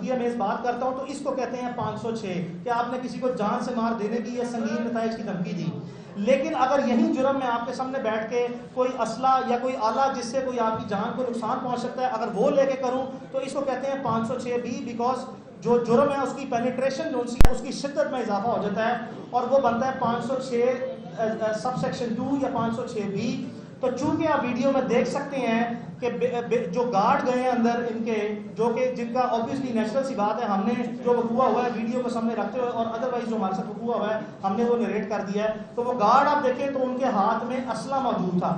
धमकी में इस बात करता हूँ तो इसको कहते हैं 506 कि आपने किसी को जान से मार देने की या संगीन नताइज की धमकी दी। लेकिन अगर यही जुर्म में आपके सामने बैठ के कोई असला या कोई आला जिससे कोई आपकी जान को नुकसान पहुंच सकता है अगर वो लेके करूं तो इसको कहते हैं 506B, बिकॉज जो जुर्म है उसकी पेनिट्रेशन जो उसकी शिद्दत में इजाफा हो जाता है और वो बनता है 506 सबसेक्शन 2 या 506B। तो चूंकि आप वीडियो में देख सकते हैं कि जो गार्ड गए हैं अंदर इनके, जो कि जिनका ऑब्वियसली नेचुरल सी बात है, हमने जो वकूआ हुआ है वीडियो को सामने रखते हुए और अदरवाइज जो हमारे साथ वकूआ हुआ है हमने वो नरेट कर दिया है। तो वो गार्ड आप देखें तो उनके हाथ में असला मौजूद था।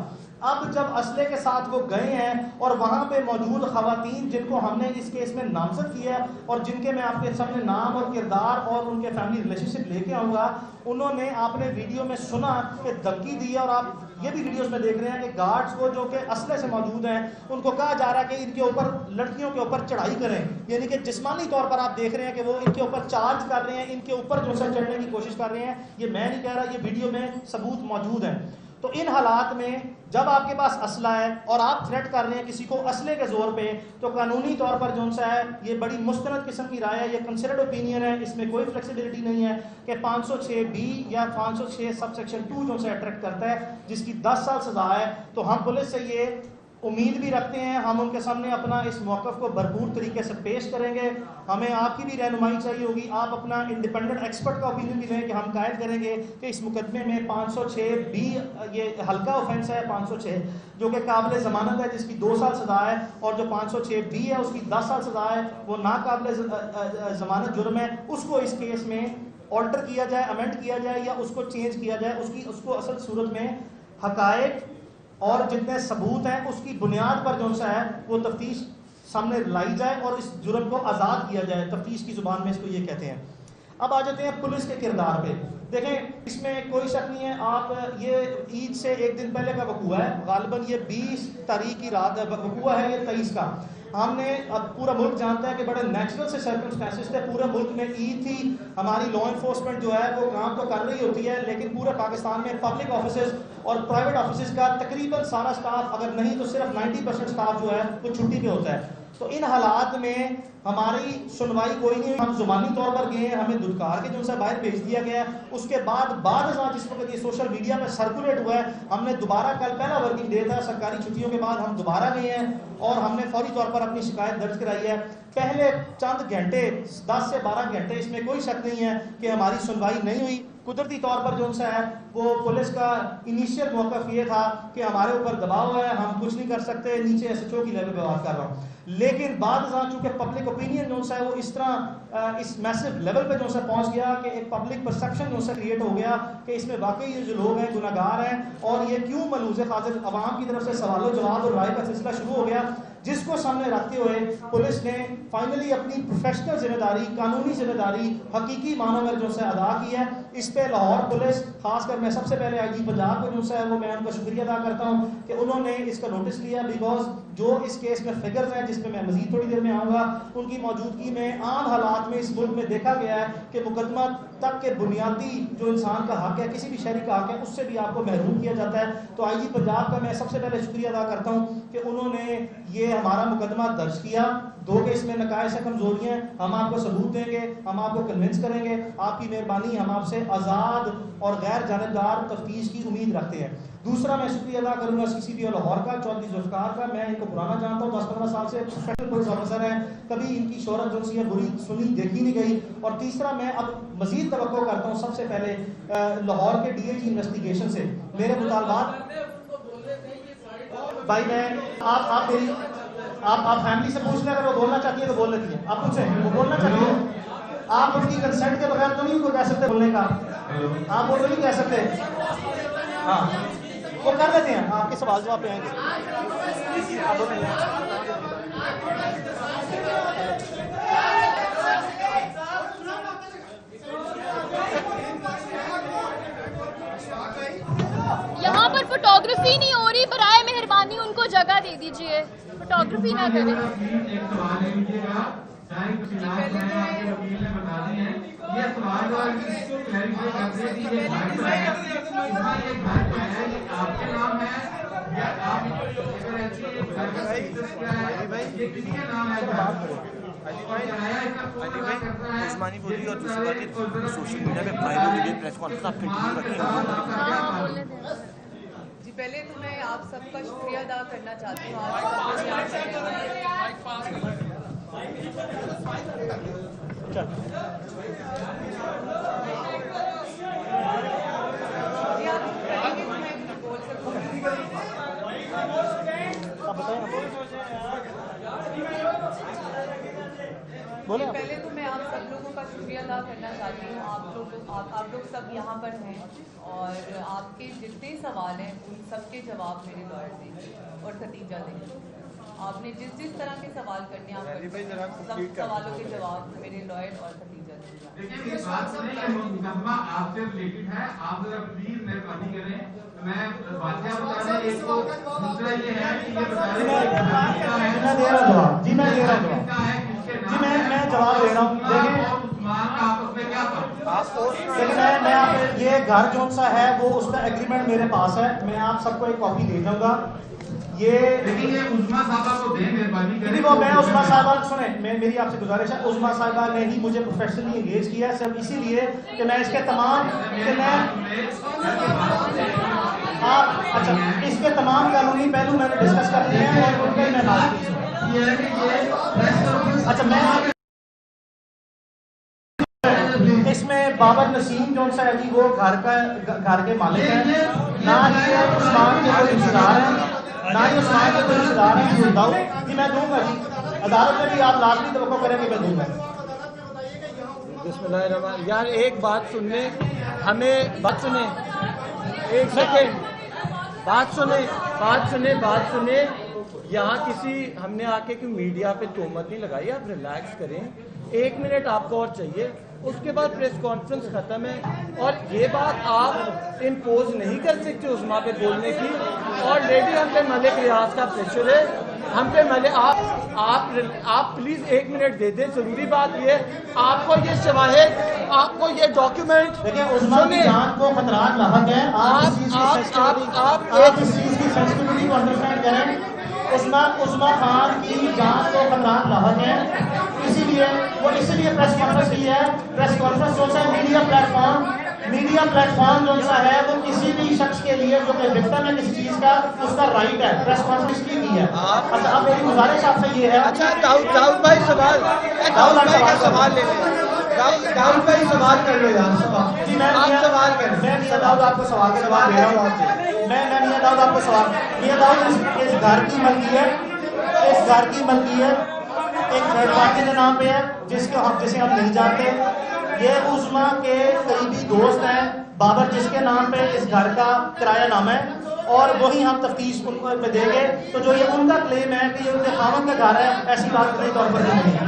अब जब असले के साथ वो गए हैं और वहां पे मौजूद खवातीन जिनको हमने इस केस में नामजद किया और जिनके मैं आपके सामने नाम और किरदार और उनके फैमिली रिलेशनशिप लेके आऊँगा, उन्होंने आपने वीडियो में सुना कि धमकी दी है और आप ये भी वीडियोस में देख रहे हैं कि गार्ड्स को जो कि असले से मौजूद हैं उनको कहा जा रहा है कि इनके ऊपर लड़कियों के ऊपर चढ़ाई करें, यानी कि जिस्मानी तौर पर आप देख रहे हैं कि वो इनके ऊपर चार्ज कर रहे हैं, इनके ऊपर जो है चढ़ने की कोशिश कर रहे हैं। ये मैं नहीं कह रहा, ये वीडियो में सबूत मौजूद है। तो इन हालात में जब आपके पास असला है और आप थ्रेट कर रहे हैं किसी को असले के जोर पे, तो कानूनी तौर पर जो सा है ये बड़ी मुस्तनद किस्म की राय है, ये कंसिडर्ड ओपिनियन है, इसमें कोई फ्लेक्सिबिलिटी नहीं है कि 506B या 506 सबसेक्शन 2 जो सा अट्रैक्ट करता है जिसकी 10 साल सजा है। तो हम पुलिस से ये उम्मीद भी रखते हैं, हम उनके सामने अपना इस मौक़िफ़ को भरपूर तरीके से पेश करेंगे। हमें आपकी भी रहनुमाई चाहिए होगी, आप अपना इंडिपेंडेंट एक्सपर्ट का ओपिनियन भी लें कि हम कायद करेंगे कि इस मुकदमे में 506B ये हल्का ऑफेंस है, 506 जो कि काबिल ज़मानत है जिसकी 2 साल सजा है, और जो 506B है उसकी 10 साल सजा है, वो नाकाबिल ज़मानत जुर्म है। उसको इस केस में ऑल्टर किया जाए, अमेंड किया जाए या उसको चेंज किया जाए, उसको असल सूरत में हकायक और जितने सबूत हैं उसकी बुनियाद पर जो सा है वो तफ्तीश सामने लाई जाए और इस जुर्म को आज़ाद किया जाए। तफ्तीश की ज़ुबान में इसको ये कहते हैं। अब आ जाते हैं पुलिस के किरदार पे। देखें, इसमें कोई शक नहीं है, आप ये ईद से एक दिन पहले का वकूआ है, गालिबन ये 20 तारीख की रात वकूआ है, ये 23 का। हमने अब पूरा मुल्क जानता है कि बड़े नेचुरल से सर्कमस्टेंसेस थे, पूरे मुल्क में ईद थी, हमारी लॉ इन्फोर्समेंट जो है वो काम तो कर रही होती है, लेकिन पूरे पाकिस्तान में पब्लिक ऑफिसेज और प्राइवेट ऑफिसेज का तकरीबन सारा स्टाफ, अगर नहीं तो सिर्फ 90% स्टाफ जो है वो छुट्टी पे होता है। तो इन हालात में हमारी सुनवाई कोई नहीं, हम जुबानी तौर पर गए हैं, हमें दुदकार के जो सा बाहर भेज दिया गया है। उसके बाद जिस वक्त ये सोशल मीडिया में सर्कुलेट हुआ है, हमने दोबारा कल पहला वर्किंग डे था, सरकारी छुट्टियों के बाद हम दोबारा गए हैं और हमने फौरी तौर पर अपनी शिकायत दर्ज कराई है। पहले चंद घंटे 10 से 12 घंटे इसमें कोई शक नहीं है कि हमारी सुनवाई नहीं हुई। कुदरती तौर पर जो सा है वो पुलिस का इनिशियल मौक़िफ़ ये था कि हमारे ऊपर दबाव है, हम कुछ नहीं कर सकते, नीचे SHO की लेवल पे बात कर रहा हूँ। लेकिन बाद चूंकि पब्लिक ओपिनियन जो सा है वो इस तरह इस मैसिव लेवल पे जो सा पहुंच गया कि एक पब्लिक परसेप्शन जो सा क्रिएट हो गया कि इसमें वाकई ये जो लोग हैं गुनाहगार हैं और ये क्यों मलूज़ खातिर, अवाम की तरफ से सवाल जवाब और राय का सिलसिला शुरू हो गया, जिसको सामने रखते हुए पुलिस ने फाइनली अपनी प्रोफेशनल जिम्मेदारी, कानूनी जिम्मेदारी हकीकी मानों में जो सा अदा की है। इस पे लाहौर पुलिस, खासकर मैं सबसे पहले IG पंजाब को जो सा है वो मैं उनका शुक्रिया अदा करता हूँ कि उन्होंने इसका नोटिस लिया, बिकॉज जो इस केस में फिगर्स हैं जिसमें मैं मजीद थोड़ी देर में आऊँगा, उनकी मौजूदगी में आम हालात में इस मुल्क में देखा गया है कि मुकदमा तक के बुनियादी जो इंसान का हक है, किसी भी शहरी का हक है, उससे भी आपको महरूम किया जाता है। तो IG पंजाब का मैं सबसे पहले शुक्रिया अदा करता हूँ कि उन्होंने ये हमारा मुकदमा दर्ज किया। 2 के इसमें नकायस कमजोरियाँ, हम आपको सबूत देंगे, हम आपको कन्विंस करेंगे, आपकी मेहरबानी, हम आपसे आज़ाद और गैर जानिबदार तफ्तीश की उम्मीद रखते हैं। दूसरा मैं शुक्रिया अदा करूँगा CCP लाहौर का, चौधरी जुल्फ़िकार का। मैं इनको पुराना जानता हूँ, 10-15 साल से प्रोफेशनल पुलिस ऑफिसर हैं, कभी इनकी शोहरत जो सी है बुरी सुनी देखी नहीं गई। और तीसरा मैं अब मजीद तवक्को करता हूँ सबसे पहले लाहौर के DIG इन्वेस्टिगेशन से मेरे मुतालबात। भाई मैं आप मेरी आप फैमिली से पूछ लें, अगर वो बोलना चाहती है तो बोल लेती है। आप पूछें, वो बोलना चाहती है, आप उनकी कंसेंट के बगैर तो नहीं उनको कह सकते बोलने का, आप वो तो नहीं कह सकते। हाँ, वो कर देते हैं, आपके सवाल जवाब पे आएंगे। यहाँ पर फोटोग्राफी नहीं हो रही, बराए मेहरबानी उनको जगह दे दीजिए, फोटोग्राफी ना करें। उस्मानी बोली और दूसरी बात सोशल मीडिया पे वायरल वीडियो प्रेस कॉन्फ्रेंस आप कंटिन्यू रखेंगे। जी पहले तो मैं आप सबका शुक्रिया अदा करना चाहती हूँ। आप सब यहाँ जी आप करेंगे तो मैं बोल सकती हूँ। बोले पहले तो मैं आप सब लोगों का शुक्रिया अदा करना चाहती हूँ। आप लोग सब यहाँ पर हैं और आपके जितने सवाल हैं उन सब के जवाब मेरे लॉयर देंगे और खतीजा देंगे। आपने जिस तरह के सवाल करने आप सब सवालों के जवाब मेरे लॉयर और खतीजा देंगे। देखिए ये बात नहीं है, मुकदमा आपसे रिलेटेड है, आप जरा प्लीज मेहरबानी करें। मैं बातें बता रहा एक तो दूसरा ये है कि ये बता रहे मैं दे रहा हूँ जवाब। जी मैं दे रहा हूँ जवाब। जी मैं जवाब दे रहा हूँ। देखिए मैं ये घर जो सा है वो उसका एग्रीमेंट मेरे पास है, मैं आप सबको एक कॉपी दे दूंगा। ये उस्मा साहबा को दें मेहरबानी करें। वो मैं उस्मा साहबा सुने, मेरी आपसे गुजारिश है, उस्मा साहबा ने ही मुझे प्रोफेशनली एंगेज किया है सिर्फ इसीलिए कि मैं इसके तमाम कि मैं आप अच्छा इसके तमाम कानूनी पहलू मैंने डिस्कस कर लिए हैं और उन पर मैं बात की। अच्छा मैं इसमें बाबर नसीम जो सा है जी वो घर के मालिक है, ना ही उस्मान के कोई रिश्तेदार है, ना ही उस्मान के कोई रिश्तेदार है। जी मैं दूंगा जी, अदालत में भी आप लाजमी तवक्को करेंगे मैं दूंगा। बिस्मिल्लाह यार एक बात सुनने हमें बात सुने एक सेकेंड बात सुने यहाँ किसी हमने आके कि मीडिया पे तोहमत नहीं लगाई। आप रिलैक्स करें, 1 मिनट आपको और चाहिए, उसके बाद प्रेस कॉन्फ्रेंस खत्म है। और ये बात आप इम्पोज नहीं कर सकते उस्मा पे बोलने की। और लेडी हम पे मलिक रियाज का प्रेशर है, हम पे मलिक आप प्लीज 1 मिनट दे दें। जरूरी बात ये आपको ये शवाहिद, आपको ये डॉक्यूमेंट देखिए उस्मा की जान को खतरात लाहक है। आप इस चीज की सेंसिटिविटी को अंडरस्टैंड करें। उस्मा खान की जान को खतरात लाहक है, इसीलिए प्रेस कॉन्फ्रेंस की है। प्रेस कॉन्फ्रेंस जो है मीडिया प्लेटफॉर्म जो सा है वो किसी भी शख्स के लिए जो कि विक्टिम है किसी चीज का उसका राइट है। प्रेस कॉन्फ्रेंस की है। अच्छा अब मेरी गुजारिश आपसे ये है। अच्छा दाऊद भाई सवाल ले लें। दाऊद भाई सवाल कर लो यार। जी मैं सवाल करें। मैं मियां दाऊद आपको सवाल दे रहा हूँ। मैं मियां दाऊद आपको सवाल मियां दाऊद इस घर की मलकियत एक थर्ड पार्टी के नाम पे है जिसे हम नहीं जानते। ये उस्मा के करीबी दोस्त हैं बाबर जिसके नाम पे इस घर का किराया नाम है और वही हम तफ्तीश में देंगे। तो जो ये उनका क्लेम है कि ये उनके खामन का घर है, ऐसी बात नहीं तौर पर नहीं है।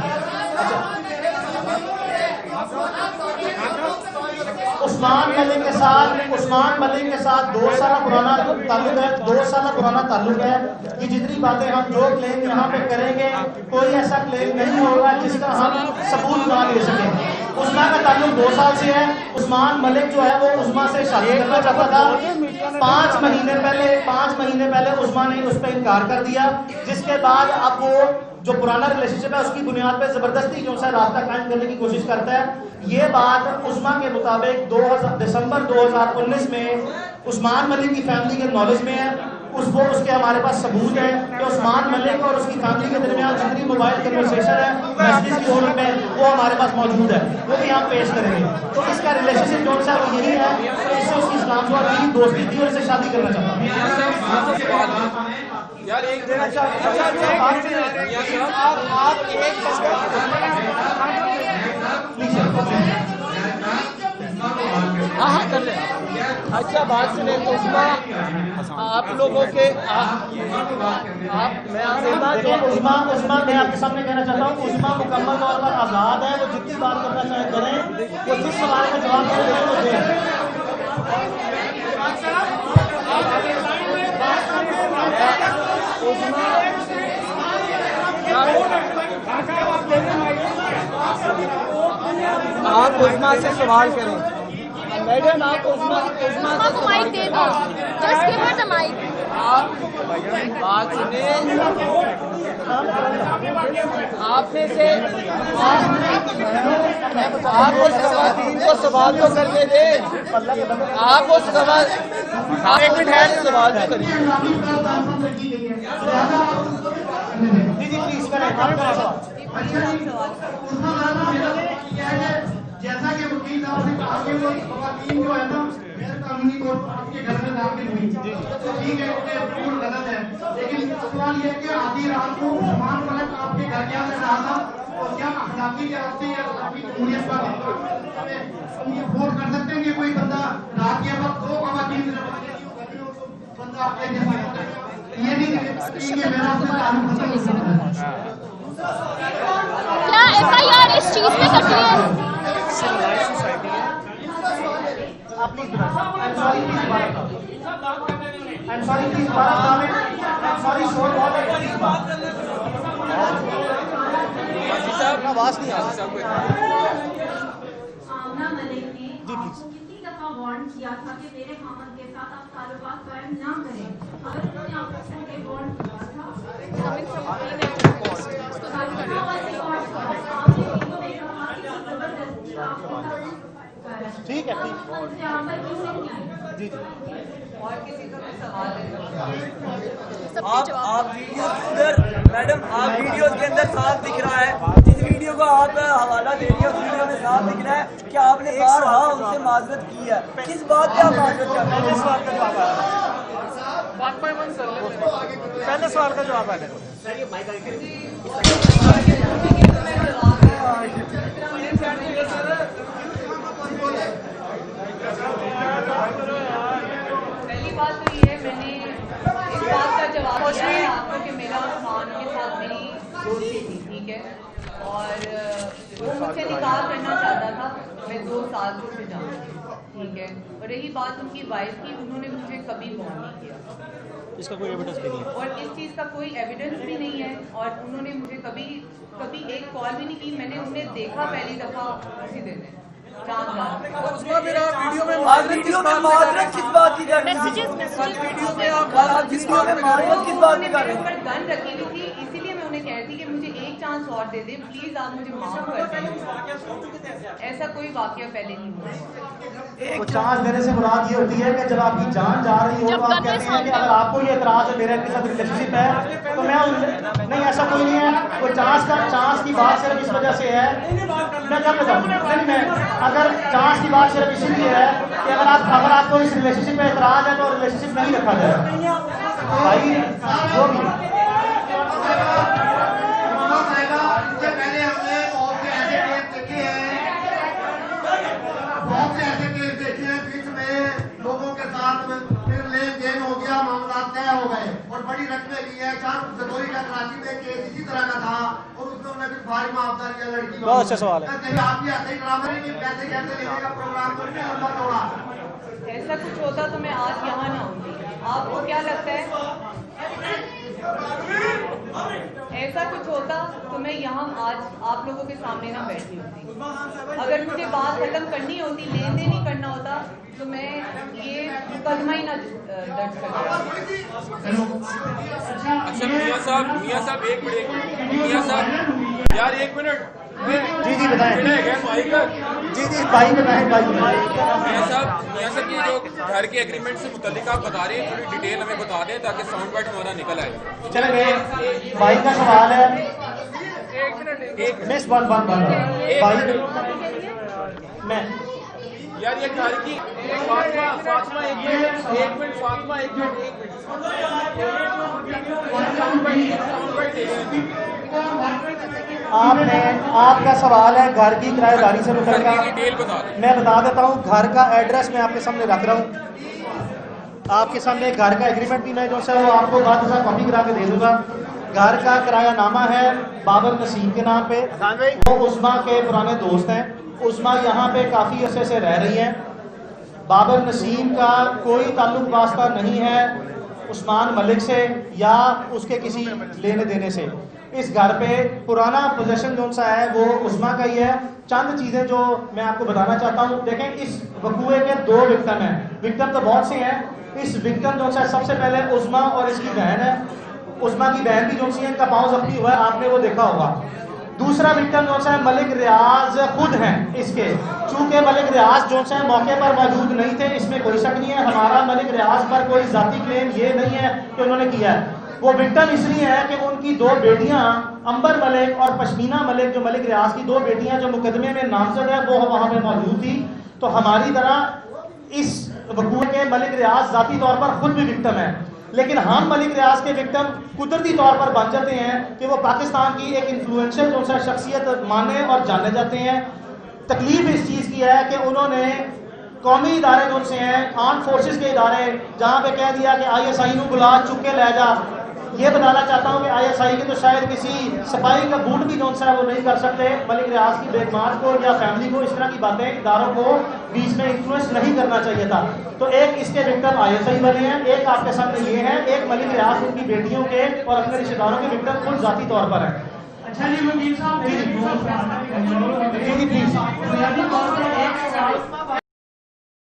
अच्छा उस्मान मलिक के साथ 2 साल पुराना ताल्लुक है। ये जितनी बातें हम जो क्लेम यहाँ पे करेंगे कोई ऐसा क्लेम नहीं होगा जिसका हम सबूत ना दे सकें। उस्मा का ताल्लुक 2 साल से है। उस्मान मलिक जो है वो उस्मा से शादी करना चाहता था। 5 महीने पहले उस्मा ने उस पर इनकार कर दिया, जिसके बाद अब वो जो पुराना रिलेशनशिप है उसकी बुनियाद पे जबरदस्ती जो है रास्ता कायम करने की कोशिश करता है। ये बात उस्मा के मुताबिक दिसंबर 2019 में उस्मान मलिक की फैमिली के नॉलेज में है। उसके हमारे पास सबूत है कि उस्मान मलिक और उसकी फैमिली के दरमियान जितनी मोबाइल कन्वर्सेशन है मैसेज की फॉर्म में वो हमारे पास मौजूद है, वो भी हम पेश करेंगे। तो इसका रिलेशनशिप जो है वो यही है कि इससे उसकी इस्लाम से दोस्ती थी और इसे शादी करना चाहता है। यार एक दिन आप हाँ कर ले। अच्छा बात सुने उस्मा आप लोगों के उस्मा मैं आपके सामने कहना चाहता हूँ उस्मा मुकम्मल तौर पर आज़ाद है। वो जितनी बात करना चाहे करें, वो जिस सवाल का जवाब दें वो दें। आप उस्मा से सवाल करें। मैडम आप उस्मा को माइक दे दो, just give her the mic. आप बात सुने आपने से आप उस खवातीन को सवाल तो करने दे, आप उस सवाल एक मिनट है सवाल तो करिए। जी प्लीज करें। जैसा कि वकील साहब ने कहा कि वो खवातीन जो है ना गैर कानूनी तौर पर आपके घर में दाखिल हुई, तो ठीक है, ये बिल्कुल गलत है। लेकिन सवाल ये है कि आधी रात को उस्मान मलिक आपके घर के अंदर रहा था, और क्या अखलाकी के रास्ते या अखलाकी जमहूरियत का हम ये वोट कर सकते हैं कि कोई बंदा रात के वक्त दो खवातीन बंदा आपके घर में ये नहीं कि मेरा उससे ताल्लुक खत्म हो सकता है। क्या FIR इस चीज पे कटी है? आवाज नहीं आ रही। आमना मलिक ने आपको कितनी दफा वार्न किया था कि मेरे खामन के साथ आप ताल्लुकात कायम ना करें? अगर उन्होंने आपको पहले वार्न किया था, ठीक है, ठीक जी। और किसी का कोई सवाल है? आप वीडियो के अंदर मैडम आप वीडियो के अंदर साफ दिख रहा है, जिस वीडियो को आप हवाला दे रही है उस वीडियो में साफ दिख रहा है कि आपने बारहा उनसे माजरत की है। किस बात पे आप माजरत कर रहे हैं? पहले सवाल का जवाब आ गया। पहली बात तो ये है, मैंने इस बात का जवाब दिया है आपको कि मेरा उस्मान के साथ मेरी दोस्ती थी, ठीक है, और वो मुझसे निकाह करना चाहता था। मैं 2 साल से उसे जानती हूँ, ठीक है। और रही बात उनकी वाइफ की, उन्होंने मुझे कभी फोन नहीं किया, इसका कोई एविडेंस भी नहीं है, और इस चीज़ का कोई एविडेंस भी नहीं है, और उन्होंने मुझे कभी एक कॉल भी नहीं की। मैंने उन्हें देखा पहली दफ़ा उसी दिन चांद रात। वीडियो में माजरत किस बात की कर रहे हैं? वीडियो में आप माजरत किस बात की कर रहे हैं? पर गन रखी हुई थी, इसीलिए मैं उन्हें कह रही थी कि मुझे एक चांस और दे दे प्लीज, आप मुझे माफ कर दें। ऐसा कोई वाकया पहले नहीं हुआ। तो चांस देने से मुराद ये होती है कि जब आपकी जान जा रही हो तो आप कहते हैं कि अगर आपको ये एतराज है मेरे साथ रिलेशनशिप है तो मैं नहीं, ऐसा कोई नहीं है। वो चांस की बात सिर्फ इस वजह से है, मैं क्या बताऊँ, मैं अगर चांस की बात सिर्फ इसीलिए है कि अगर आपको इस रिलेशनशिप में एतराज है तो रिलेशनशिप नहीं रखा जाएगा भाई। जो भी इससे पहले हमने बहुत से ऐसे केस देखे हैं, बीच में लोगों के साथ फिर लेन देन हो गया, मामला तय हो गए और बड़ी रकमें ली है। जदोरी का कराची में केस इसी तरह का था और उसमें उन्होंने फिर भारी मुआवजा लिया लड़की। बहुत अच्छा सवाल है। आप भी ऐसे ही ड्रामा नहीं, पैसे कैसे लेने का प्रोग्राम करके लंबा दौड़ा। ऐसा कुछ होता तो मैं आज यहाँ ना होती। आपको क्या लगता है ऐसा कुछ होता तो मैं यहाँ आज आप लोगों के सामने ना बैठी होती? अगर मुझे बात खत्म करनी होती, लेन देन ही करना होता, तो मैं ये मुकदमा ही ना दर्ज करता। अच्छा मियां साहब एक मिनट मियां साहब यार 1 मिनट जी बताएं। जी भाई बताएं। मियां साहब ये जो घर के एग्रीमेंट से मुतालिक आप बता रहे हैं, थोड़ी डिटेल हमें बता दें ताकि साउंड बाइट हमारा निकल आए। चलेंगे, भाई का सवाल है। मिस वन भाई मैं यार ये घर की फातिमा एक मिनट फातिमा एक मिनट आपका सवाल है घर की किराएदारी से मुतल्लिक। डिटेल बता दें। मैं बता देता हूँ, घर का एड्रेस मैं आपके सामने रख रहा हूँ। आपके सामने घर का एग्रीमेंट भी मैं जो है वो आपको बाद में कॉपी करा के दे दूंगा। घर का किरायानामा है बाबर नसीम के नाम पे। वो उस्मा के पुराने दोस्त हैं। उस्मा यहाँ पे काफ़ी अरसे से रह रही हैं। बाबर नसीम का कोई ताल्लुक वास्ता नहीं है उस्मान मलिक से या उसके किसी लेने देने से। इस घर पे पुराना पोजेशन जो सा है वो उस्मा का ही है। चंद चीज़ें जो मैं आपको बताना चाहता हूँ, देखें इस वकूए के 2 विक्टिम हैं। विक्टिम तो बहुत से हैं। इस विक्टिम जो सा सबसे पहले उस्मा और इसकी बहन है। उस्मा की बहन भी जो सी इनका पाँव जख्मी हुआ है, आपने वो देखा होगा। दूसरा विक्टिम जो है मलिक रियाज खुद हैं इसके, चूंकि मलिक रियाज जो है मौके पर मौजूद नहीं थे, इसमें कोई शक नहीं है। हमारा मलिक रियाज पर कोई जाती क्लेम ये नहीं है कि उन्होंने किया है। वो विक्टिम इसलिए है कि उनकी दो बेटियां अंबर मलिक और पश्मीना मलिक, जो मलिक रियाज की दो बेटियां जो मुकदमे में नामजद है, वो वहां पर मौजूद थी। तो हमारी तरह इस वकूअ के मलिक रियाज जाती तौर पर खुद भी विक्टिम है, लेकिन हम मलिक रियाज के विक्टिम कुदरती तौर पर बन जाते हैं कि वो पाकिस्तान की एक इन्फ्लुएंशियल जो सा शख्सियत माने और जाने जाते हैं। तकलीफ इस चीज़ की है कि उन्होंने कौमी इदारे जो से हैं, आर्म फोर्सेस के इदारे, जहाँ पे कह दिया कि ISI को बुला चुक के ले जा। ये बताना चाहता हूँ कि ISI के तो शायद किसी सफाई का बूट भी जो सा वो नहीं कर सकते। मलिक रियाज की बेगमार को या फैमिली को इस तरह की बातें इदारों को बीच में इन्फ्लुएंस नहीं करना चाहिए था। तो एक इसके विक्टिम ISI बने हैं, एक आपके सामने ये है, एक मलिक रियाज उनकी बेटियों के और अपने रिश्तेदारों के विक्टिम खुद जाती तौर पर है। अच्छा जी वकील साहब, जी प्लीज।